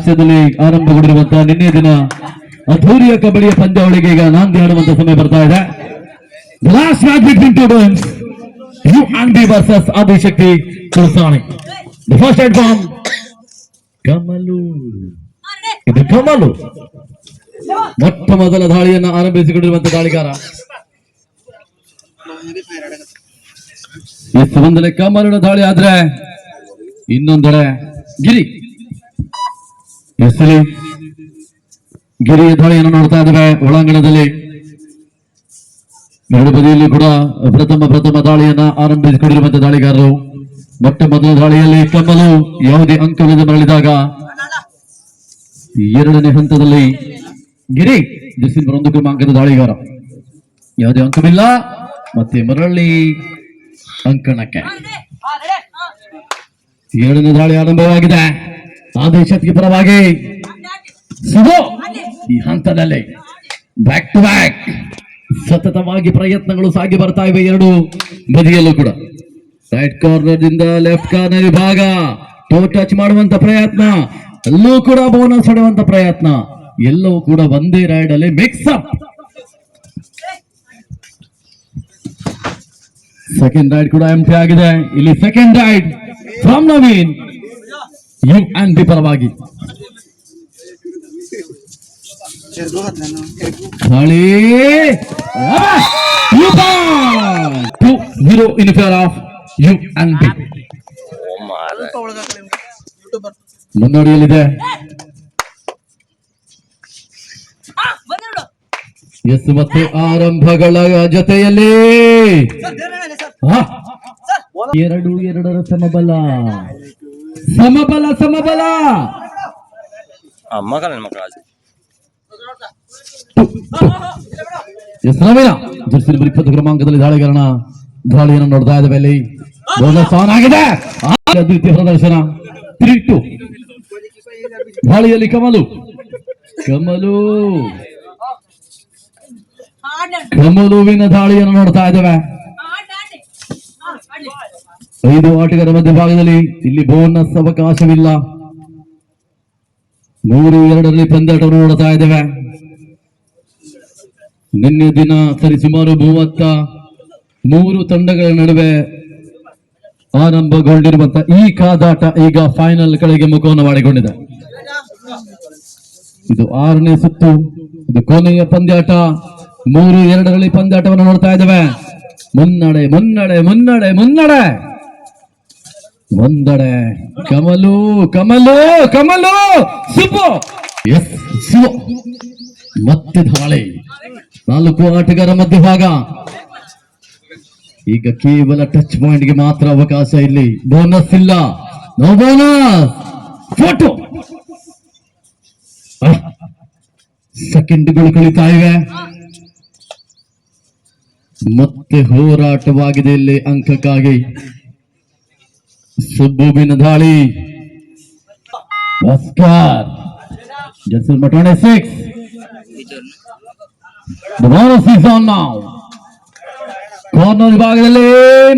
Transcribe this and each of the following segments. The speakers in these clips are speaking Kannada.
ಹಾಸ್ಯದಲ್ಲಿ ಆರಂಭಗೊಂಡಿರುವಂತಹ ನಿನ್ನೆ ದಿನ ಅದ್ಧೂರಿಯ ಕಬಡ್ಡಿಯ ಪಂದ್ಯಾವಳಿಗೆ ಈಗ ನಾಂದಿ ಆಡುವಂತ ಸಮಯ ಬರ್ತಾ ಇದೆ. Last match between two teams UNB versus Adishakti Tulasani. The first head from Kamalu. ಇದು ಕಮಲು ಮೊಟ್ಟ ಮೊದಲ ದಾಳಿಯನ್ನು ಆರಂಭಿಸಿಕೊಂಡಿರುವಂತಹ ದಾಳಿಗಾರ. ಒಂದೆಡೆ ಕಮಲನ ದಾಳಿ ಆದ್ರೆ ಇನ್ನೊಂದೆಡೆ ಗಿರಿ. ಎಸ್ಲಿ ಗಿರಿಯ ದಾಳಿಯನ್ನು ನೋಡ್ತಾ ಇದ್ದೇವೆ ಒಳಾಂಗಣದಲ್ಲಿ. ಎರಡು ಬದಿಯಲ್ಲಿ ಕೂಡ ಪ್ರಥಮ ದಾಳಿಯನ್ನ ಆರಂಭಿಸಿಕೊಂಡಿರುವಂತಹ ದಾಳಿಗಾರರು. ಮೊಟ್ಟ ಮೊದಲ ದಾಳಿಯಲ್ಲಿ ಕಮಲು ಯಾವುದೇ ಅಂಕವಿಲ್ಲದೆ ಮರಳಿದಾಗ ಎರಡನೇ ಹಂತದಲ್ಲಿ ಗಿರಿ ಡಿಸೆಂಬರ್ 1 ಕ್ರಮಾಂಕದ ದಾಳಿಗಾರ ಯಾವುದೇ ಅಂಕವಿಲ್ಲ ಮತ್ತೆ ಮರಳಿ ಅಂಕಣಕ್ಕೆ. ಎರಡನೇ ದಾಳಿ ಆರಂಭವಾಗಿದೆ ಆದಿಶಕ್ತಿ ಪರವಾಗಿ. ಈ ಹಂತದಲ್ಲಿ ಬ್ಯಾಕ್ ಟು ಬ್ಯಾಕ್ ಸತತವಾಗಿ ಪ್ರಯತ್ನಗಳು ಸಾಗಿ ಬರ್ತಾ ಇವೆ ಎರಡು ಬದಿಯಲ್ಲೂ ಕೂಡ. ರೈಟ್ ಕಾರ್ನರ್ ದಿಂದ ಲೆಫ್ಟ್ ಕಾರ್ನರ್ ವಿಭಾಗ ಟೋ ಟಚ್ ಮಾಡುವಂತ ಪ್ರಯತ್ನ, ಎಲ್ಲೂ ಕೂಡ ಬೋನಸ್ ಹೊಡೆಯುವಂತ ಪ್ರಯತ್ನ, ಎಲ್ಲವೂ ಕೂಡ ಒಂದೇ ರೈಡ್ ಅಲ್ಲಿ ಮಿಕ್ಸ್ ಅಪ್. ಸೆಕೆಂಡ್ ರೈಡ್ ಕೂಡ ಎಂಟಿ ಆಗಿದೆ. ಇಲ್ಲಿ second raid from Naveen UNB ಪರವಾಗಿ. ದಾಳಿ 2-0 ಇನ್ ಫೇವರ್ ಆಫ್ UNB. ಮುನ್ನಡೆಯಲ್ಲಿದೆ. ಎಸ್ ಮತ್ತೆ ಆರಂಭಗಳ ಜೊತೆಯಲ್ಲಿ 2-2 ಸಮಬಲ. ಎಸ್ ನವೀನ ಜರ್ಸಿ ನಂಬರ್ 20 ಕ್ರಮಾಂಕದಲ್ಲಿ ದಾಳಿಗಾರನ ದಾಳಿಯನ್ನು ನೋಡ್ತಾ ಇದ್ದೇವೆ. ಅಲ್ಲಿ ಬೋನಸ್ ಆನ್ ಆಗಿದೆ. ದ್ವಿತೀಯ ಪ್ರದರ್ಶನ 3-2. ದಾಳಿಯಲ್ಲಿ ಕಮಲುವಿನ ದಾಳಿಯನ್ನು ನೋಡ್ತಾ ಇದ್ದೇವೆ. 5 ಆಟಗಾರ ಮಧ್ಯಭಾಗದಲ್ಲಿ ಇಲ್ಲಿ ಬೋನಸ್ ಅವಕಾಶವಿಲ್ಲ. 3-2 ಪಂದ್ಯಾಟವನ್ನು ನೋಡ್ತಾ ಇದ್ದೇವೆ. ನಿನ್ನೆ ದಿನ ಸರಿಸುಮಾರು 33 ತಂಡಗಳ ನಡುವೆ ಆರಂಭಗೊಂಡಿರುವಂತಹ ಈ ಕಾದಾಟ ಈಗ ಫೈನಲ್ ಕಡೆಗೆ ಮುಖವನ್ನು ಮಾಡಿಕೊಂಡಿದೆ. ಇದು 6ನೇ ಸುತ್ತು, ಇದು ಕೊನೆಯ ಪಂದ್ಯಾಟ. 3-2 ಪಂದ್ಯಾಟವನ್ನು ನೋಡ್ತಾ ಇದ್ದೇವೆ. ಮುನ್ನಡೆ ಒಂದಡೆ ಕಮಲು ಸುಬ್ಬು. ಎಸ್ ಶಿವ ಮತ್ತೆ ದಾಳಿ. 4 ಆಟಗಾರ ಮಧ್ಯಭಾಗ. ಈಗ ಕೇವಲ ಟಚ್ ಪಾಯಿಂಟ್ ಗೆ ಮಾತ್ರ ಅವಕಾಶ. ಇಲ್ಲಿ ಬೋನಸ್ ಇಲ್ಲ, ನೋ ಬೋನಸ್. ಫೋಟೋ ಸೆಕೆಂಡ್ಗಳು ಕಳೀತಾ ಇವೆ. ಮತ್ತೆ ಹೋರಾಟವಾಗಿದೆ ಇಲ್ಲಿ ಅಂಕಕ್ಕಾಗಿ. ಸುಬ್ಬುವಿನ ದಾಳಿ. Bhaskar jersey number 26. The bonus is on now. Corner ವಿಭಾಗದಲ್ಲಿ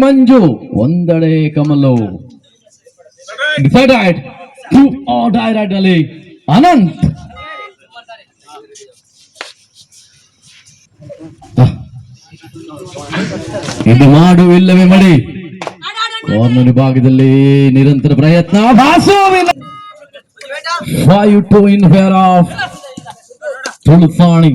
ಮಂಜು. ಒಂದೆಡೆ Kamalu. Decided to or die raid ನಲ್ಲಿ ಅನಂತ್. ಇದು ಮಾಡು ಇಲ್ಲವೇ ಮಡಿ. ಕಾರ್ನರ್ ವಿಭಾಗದಲ್ಲಿ ನಿರಂತರ ಪ್ರಯತ್ನ. 5-2 ಇನ್ ಫೇವರ್ ಆಫ್ ತುಳಸಾಣಿ.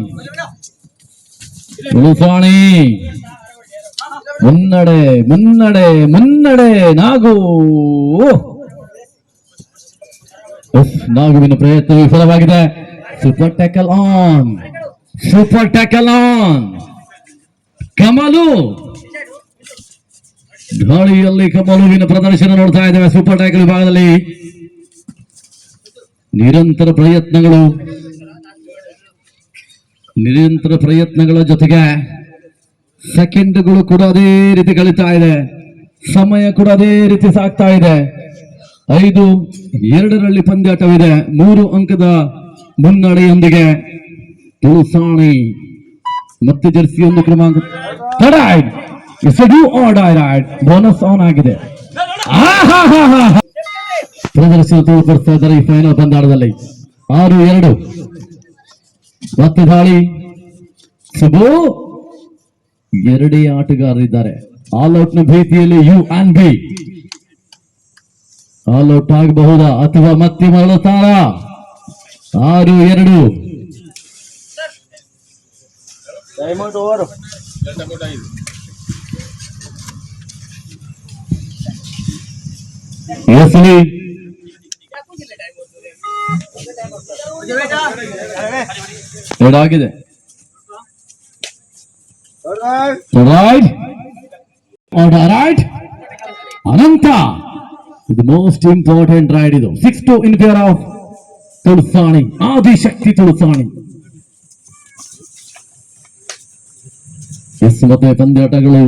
ಮುನ್ನಡೆ ನಾಗು. ನಾಗುವಿನ ಪ್ರಯತ್ನ ವಿಫಲವಾಗಿದೆ. Super tackle on Kamalu. ದಾಳಿಯಲ್ಲಿ ಕಮಲುವಿನ ಪ್ರದರ್ಶನ ನೋಡ್ತಾ ಇದ್ದೇವೆ. ಸೂಪರ್ ಟ್ಯಾಕಲ್ ವಿಭಾಗದಲ್ಲಿ ನಿರಂತರ ಪ್ರಯತ್ನಗಳ ಜೊತೆಗೆ ಸೆಕೆಂಡ್ಗಳು ಕೂಡ ಅದೇ ರೀತಿ ಕಳೀತಾ ಇದೆ. ಸಮಯ ಕೂಡ ಅದೇ ರೀತಿ ಸಾಗ್ತಾ ಇದೆ. 5-2 ಪಂದ್ಯಾಟವಿದೆ. 3 ಅಂಕದ ಮುನ್ನಡೆಯೊಂದಿಗೆ ತುಳಸಾಣಿ ಮತ್ತೆ ಜರ್ಸಿ 1 ಕ್ರಮಾಂಕ ಬೋನಸ್ ಆನ್ ಆಗಿದೆ. ಪ್ರದರ್ಶನ ತೋರ್ಪಡಿಸ್ತಾ ಇದ್ದಾರೆ ಈ ಫೈನಲ್ ಪಂದ್ಯಾಟದಲ್ಲಿ. 6-2 ಮತ್ತೆ ದಾಳಿ. ಸುಬು ಎರಡೇ ಆಟಗಾರರಿದ್ದಾರೆ. ಆಲ್ ಔಟ್ ನ ಭೀತಿಯಲ್ಲಿ UNB ಆಲ್ ಔಟ್ ಆಗಬಹುದಾ ಅಥವಾ ಮತ್ತೆ ಮರಳುತ್ತಾರಾ? 6-2 ಎಸ್ಲಿ ಆಗಿದೆ. ಅನಂತ ಇದು ಮೋಸ್ಟ್ ಇಂಪಾರ್ಟೆಂಟ್ ರೈಡ್. ಇದು 6-2 in favour of Tulasani, Adishakti Tulasani. Yes ಮತ್ತೆ ಪಂದ್ಯಾಟಗಳು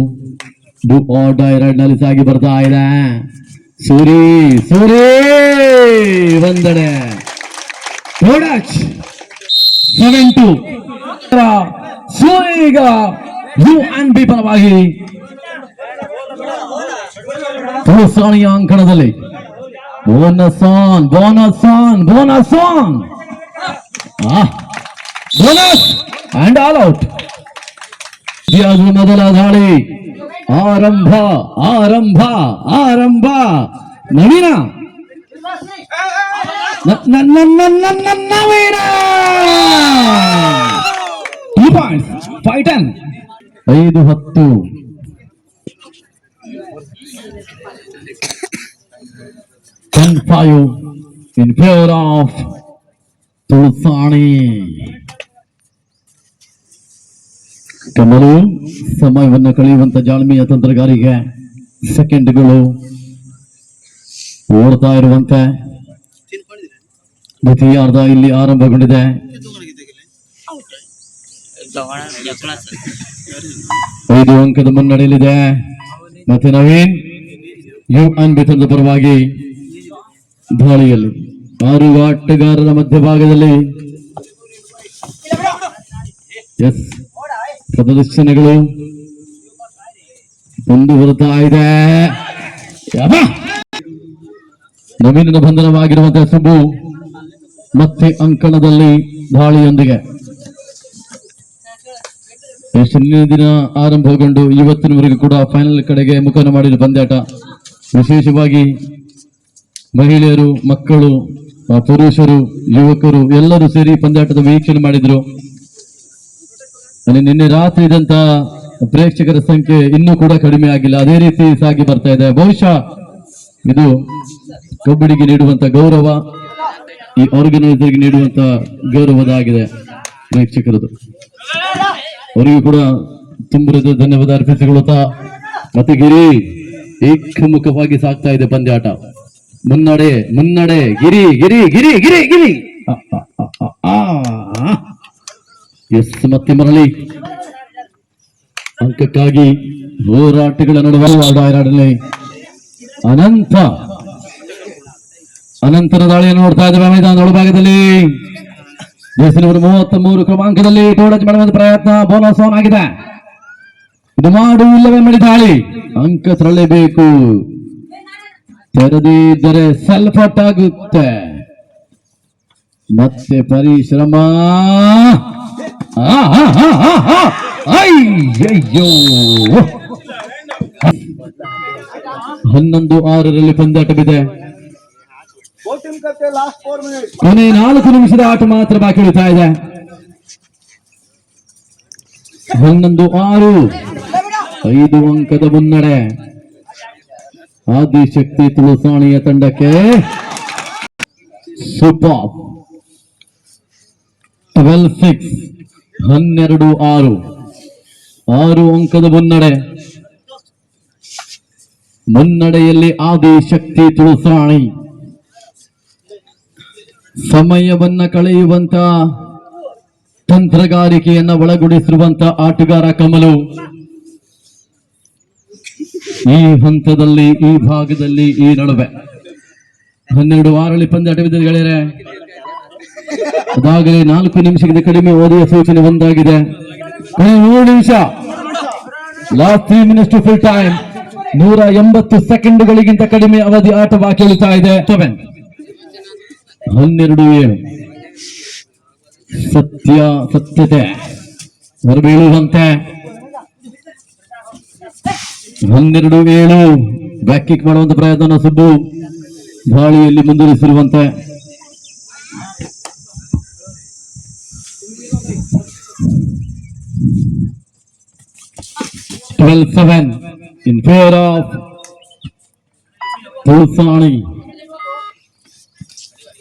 ಡೂ ಆರ್ ಡೈ ರೈಡ್ ನಲ್ಲಿ ಸಾಗಿ ಬರ್ತಾ ಇದೆ. ಸೂರಿ ಒಂದೆಡೆ 7-2 ಸೂರಿ ಈಗ UNB ಪರವಾಗಿ ತುಳಸಾಣಿಯ ಅಂಕಣದಲ್ಲಿ ಬೋನಸ್ ಅಂಡ್ ಆಲ್ ಔಟ್. ಮೊದಲ ದಾಳಿ ಆರಂಭ. ನವೀನ ನವೀನ 2 points 5-10 5-10 10-5 in favor of ತುಳಸಾಣಿ. ಕಮಲು ಸಮಯವನ್ನು ಕಳೆಯುವಂತ ಜಾಳ್ಮೆಯ ತಂತ್ರಗಾರಿಕೆ. ಸೆಕೆಂಡ್ಗಳು ಓಡ್ತಾ ಇರುವಂತೆ ದ್ವಿತೀಯಾರ್ಧ ಇಲ್ಲಿ ಆರಂಭಗೊಂಡಿದೆ. 5 ಅಂಕದ ಮುನ್ನಡೆಯಲ್ಲಿದೆ. ಮತ್ತೆ ನವೀನ್ UNB ತಂಡದ ಪರವಾಗಿ ದಾಳಿಯಲ್ಲಿ 6 ಆಟಗಾರರ ಮಧ್ಯಭಾಗದಲ್ಲಿ ಪ್ರದರ್ಶನಗಳು ಮುಂದುವರುತ್ತಾ ಇದೆ. ನವೀನನ ಬಂಧನವಾಗಿರುವಂತಹ ಸುಬ್ಬು ಮತ್ತೆ ಅಂಕಣದಲ್ಲಿ ದಾಳಿಯೊಂದಿಗೆ ಹಿಂದಿನ ದಿನ ಆರಂಭಗೊಂಡು ಇವತ್ತಿನವರೆಗೂ ಕೂಡ ಫೈನಲ್ ಕಡೆಗೆ ಮುಖವನ್ನು ಮಾಡಿದ ಪಂದ್ಯಾಟ. ವಿಶೇಷವಾಗಿ ಮಹಿಳೆಯರು, ಮಕ್ಕಳು, ಪುರುಷರು, ಯುವಕರು ಎಲ್ಲರೂ ಸೇರಿ ಪಂದ್ಯಾಟದ ವೀಕ್ಷಣೆ ಮಾಡಿದ್ರು. ನಿನ್ನೆ ರಾತ್ರಿ ಇದ್ದಂತ ಪ್ರೇಕ್ಷಕರ ಸಂಖ್ಯೆ ಇನ್ನೂ ಕೂಡ ಕಡಿಮೆ ಆಗಿಲ್ಲ, ಅದೇ ರೀತಿ ಸಾಗಿ ಬರ್ತಾ ಇದೆ. ಬಹುಶಃ ಇದು ಕಬಡ್ಡಿಗೆ ನೀಡುವಂತ ಗೌರವ, ಈ ಆರ್ಗನೈಸರ್ಗೆ ನೀಡುವಂತ ಗೌರವದಾಗಿದೆ ಪ್ರೇಕ್ಷಕರದು. ಅವರಿಗೂ ಕೂಡ ತುಂಬ ಧನ್ಯವಾದ ಅರ್ಪಿಸಿಕೊಳ್ಳುತ್ತಾ ಮತ್ತೆ ಗಿರಿ ಏಕಮುಖವಾಗಿ ಸಾಗ್ತಾ ಇದೆ ಪಂದ್ಯಾಟ. ಮುನ್ನಡೆ ಗಿರಿ ಎಸ್ ಮತ್ತೆ ಮರಳಿ ಅಂಕಕ್ಕಾಗಿ ಹೋರಾಟಗಳ ನಡುವೆ ಅನಂತರ ದಾಳಿಯನ್ನು ನೋಡ್ತಾ ಇದ್ದೇವೆ ಮೈದಾನದ ಒಳಭಾಗದಲ್ಲಿ. ಜೆಸಿನವರು 33 ಕ್ರಮಾಂಕದಲ್ಲಿ ಟೋಡಚ್ ಮಾಡುವಂತ ಪ್ರಯತ್ನ ಬೋನಸ್ ಆನ್ ಆಗಿದೆ. ಇದು ಮಾಡು ಇಲ್ಲವೇ ಮಾಡಿ ದಾಳಿ, ಅಂಕ ತರಲೇಬೇಕು, ತೆರೆದಿದ್ದರೆ ಸೆಲ್ಫ್ ಔಟ್ ಆಗುತ್ತೆ. ಮತ್ತೆ ಪರಿಶ್ರಮ. ಅಯ್ಯಯ್ಯೋ 11-6 ಪಂದ್ಯಾಟ ಬಿದೆ. ಕೊನೆ 4 ನಿಮಿಷದ ಆಟ ಮಾತ್ರ ಬಾಕಿ ಉಳಿತಾ ಇದೆ. 11-6 5 ಅಂಕದ ಮುನ್ನಡೆ ಆದಿಶಕ್ತಿ ತುಳಸಾಣಿಯ ತಂಡಕ್ಕೆ. ಸೂಪರ್ 12-6 12-6 6 ಅಂಕದ ಮುನ್ನಡೆಯಲ್ಲಿ ಆದಿಶಕ್ತಿ ತುಳಸಾಣಿ. ಸಮಯವನ್ನ ಕಳೆಯುವಂತ ತಂತ್ರಗಾರಿಕೆಯನ್ನ ಒಳಗೂಡಿಸಿರುವಂತ ಆಟಗಾರ ಕಮಲು ಈ ಹಂತದಲ್ಲಿ, ಈ ಭಾಗದಲ್ಲಿ, ಈ ನಡುವೆ 12-6 ಪಂದ್ಯಾಟವಿದ್ದ ಗೆಳೆಯರೆ. ಅದಾಗಲೇ 4 ನಿಮಿಷಕ್ಕಿಂತ ಕಡಿಮೆ ಓದಿಯ ಸೂಚನೆ ಒಂದಾಗಿದೆ. 3 ನಿಮಿಷ, last 3 minutes to full time. 180 ಸೆಕೆಂಡ್ಗಳಿಗಿಂತ ಕಡಿಮೆ ಅವಧಿ ಆಟ ಬಾಕಿ ಉಳಿತಾ ಇದೆ. 12-7 ಸತ್ಯತೆ ಹೊರಬೀಳುವಂತೆ 12-7 ಬ್ಯಾಕ್ ಕಿಕ್ ಮಾಡುವಂತ ಪ್ರಯತ್ನ ಸುಬ್ಬು ದಾಳಿಯಲ್ಲಿ ಮುಂದುವರಿಸಿರುವಂತೆ. in favor of Tulsani.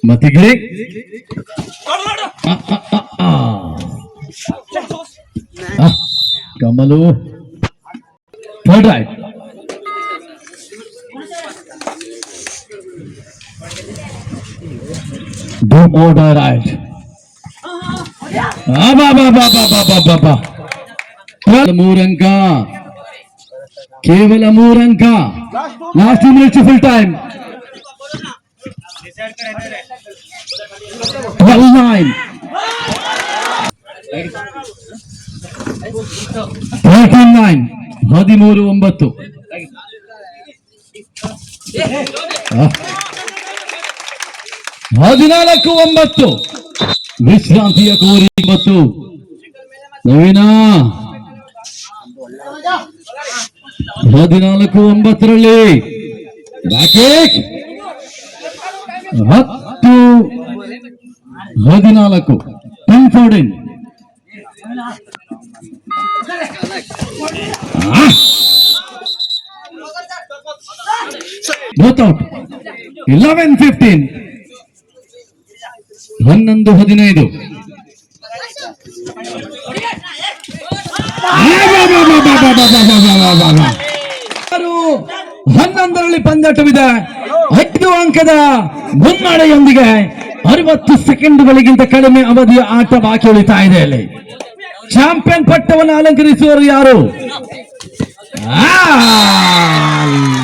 Matigiri. Kamalu. Third right. Do order right. ಮೂರಂಕ ಕೇವಲ 3 ಅಂಕ. Last 2 minutes full time. 12-9. 13-9. 13-9. ವಿಶ್ರಾಂತಿಯ ಕೋರಿ 9. ನವೀನ 14-9 ಬ್ಯಾಕ್ ಕಿಕ್. 10-14. 10-14. both out. 11-15. 11-15. 11ರಲ್ಲಿ ಪಂದ್ಯಾಟವಿದೆ. 5 ಅಂಕದ ಮುನ್ನಡೆಯೊಂದಿಗೆ 60 ಸೆಕೆಂಡ್ಗಳಿಗಿಂತ ಕಡಿಮೆ ಅವಧಿಯ ಆಟ ಬಾಕಿ ಉಳಿತಾ ಇದೆ. ಅಲ್ಲಿ ಚಾಂಪಿಯನ್ ಪಟ್ಟವನ್ನು ಅಲಂಕರಿಸುವವರು ಯಾರು?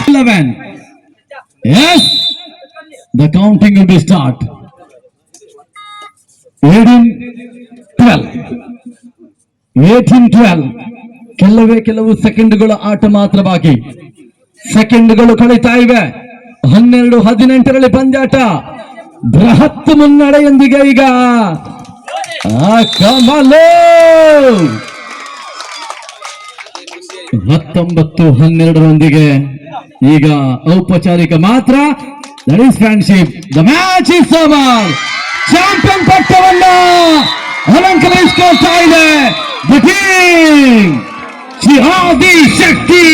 11. Yes, the counting will be start. 18-12. 18-12. ಕೆಲವು ಸೆಕೆಂಡ್ಗಳ ಆಟ ಮಾತ್ರ ಬಾಕಿ. ಸೆಕೆಂಡ್ಗಳು ಕಳೀತಾ ಇವೆ. 12-18ರಲ್ಲಿ ಪಂದ್ಯಾಟ. ಬೃಹತ್ ಮುನ್ನಡೆಯೊಂದಿಗೆ ಈಗ ಕಮಲು 19-12ರೊಂದಿಗೆ ಈಗ ಔಪಚಾರಿಕ ಮಾತ್ರ. That is friendship. The match is over. Champion ಪಟ್ಟವನ್ನ ಅಲಂಕರಿಸಿಕೊಳ್ತಾ ಇದೆ ದ ಕಿಂಗ್ ಜಿಹಾದಿ ಶಕ್ತಿ.